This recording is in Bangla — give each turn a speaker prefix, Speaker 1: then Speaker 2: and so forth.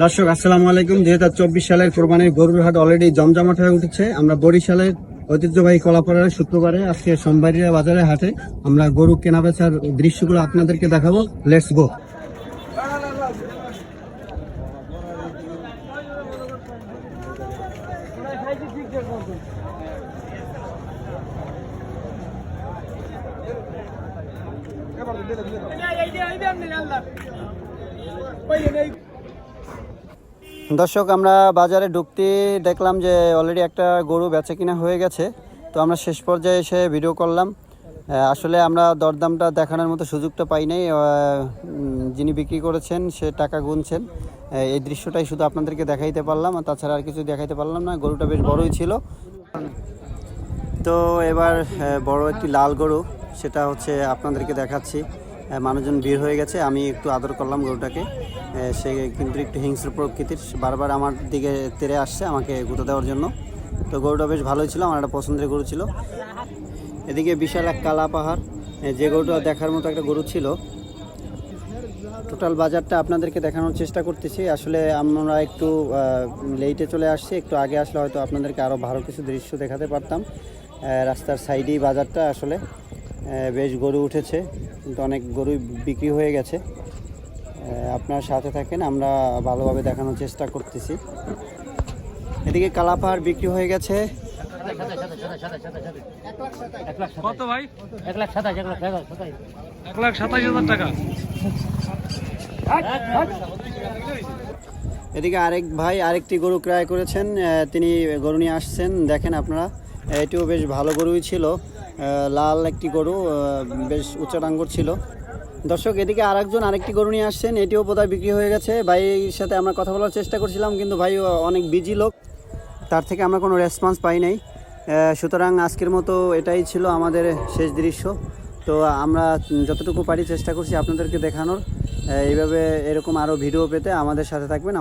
Speaker 1: দর্শক আসসালামু আলাইকুম। 2024 সালের কোরবানির গরুর হাট অলরেডি জমজমাট হয়ে উঠেছে। আমরা বরিশালের ঐতিহ্যবাহী কলাপাড়ার শুক্রবারে আজকে সোমবারিয়া বাজারে হাটে আমরা গরু কেনাবেচার দৃশ্যগুলো আপনাদেরকে দেখাবো। Let's go. দর্শক আমরা বাজারে ঢুকতে দেখলাম যে অলরেডি একটা গরু বেচা কিনা হয়ে গেছে। তো আমরা শেষ পর্যায়ে এসে ভিডিও করলাম। আসলে আমরা দরদামটা দেখানোর মতো সুযোগটা পাই নাই। যিনি বিক্রি করেছেন সে টাকা গুনছেন, এই দৃশ্যটাই শুধু আপনাদেরকে দেখাইতে পারলাম, আর তাছাড়া আর কিছু দেখাইতে পারলাম না। গরুটা বেশ বড়ই ছিল। তো এবার বড় একটি লাল গরু, সেটা হচ্ছে আপনাদেরকে দেখাচ্ছি। মানুষজন ভিড় হয়ে গেছে, আমি একটু আদর করলাম গরুটাকে। সে কিন্তু একটু হিংস্র প্রকৃতির, বারবার আমার দিকে তেড়ে আসছে আমাকে গুঁতো দেওয়ার জন্য। তো গরুটা বেশ ভালোই ছিল, আমার একটা পছন্দের গরু ছিল। এদিকে বিশাল এক কালা পাহাড়, যে গরুটা দেখার মতো একটা গরু ছিল। টোটাল বাজারটা আপনাদেরকে দেখানোর চেষ্টা করতেছি। আসলে আমরা একটু লেটে চলে আসছি, একটু আগে আসলে হয়তো আপনাদেরকে আরও ভালো কিছু দৃশ্য দেখাতে পারতাম। রাস্তার সাইডেই বাজারটা, আসলে বেশ গরু উঠেছে, কিন্তু অনেক গরুই বিক্রি হয়ে গেছে। আপনার সাথে থাকেন, আমরা ভালোভাবে দেখানোর চেষ্টা করতেছি। এদিকে কালাপাহাড় বিক্রি হয়ে গেছে।
Speaker 2: কত ভাই? 1,27,000 টাকা।
Speaker 1: এদিকে আরেক ভাই আরেকটি গরু ক্রয় করেছেন, তিনি গরু নিয়ে আসছেন। দেখেন আপনারা, এটিও বেশ ভালো গরুই ছিল, লাল একটি গরু, বেশ উচ্চটাঙ্গর ছিল। দর্শক এদিকে আরেকটি গরু নিয়ে আসছেন, এটিও বোধহয় বিক্রি হয়ে গেছে। ভাইয়ের সাথে আমরা কথা বলার চেষ্টা করছিলাম, কিন্তু ভাই অনেক বিজি লোক, তার থেকে আমরা কোনো রেসপন্স পাই নাই। সুতরাং আজকের মতো এটাই ছিল আমাদের শেষ দৃশ্য। তো আমরা যতটুকু পারি চেষ্টা করছি আপনাদেরকে দেখানোর। এইভাবে এরকম আরও ভিডিও পেতে আমাদের সাথে থাকবেন।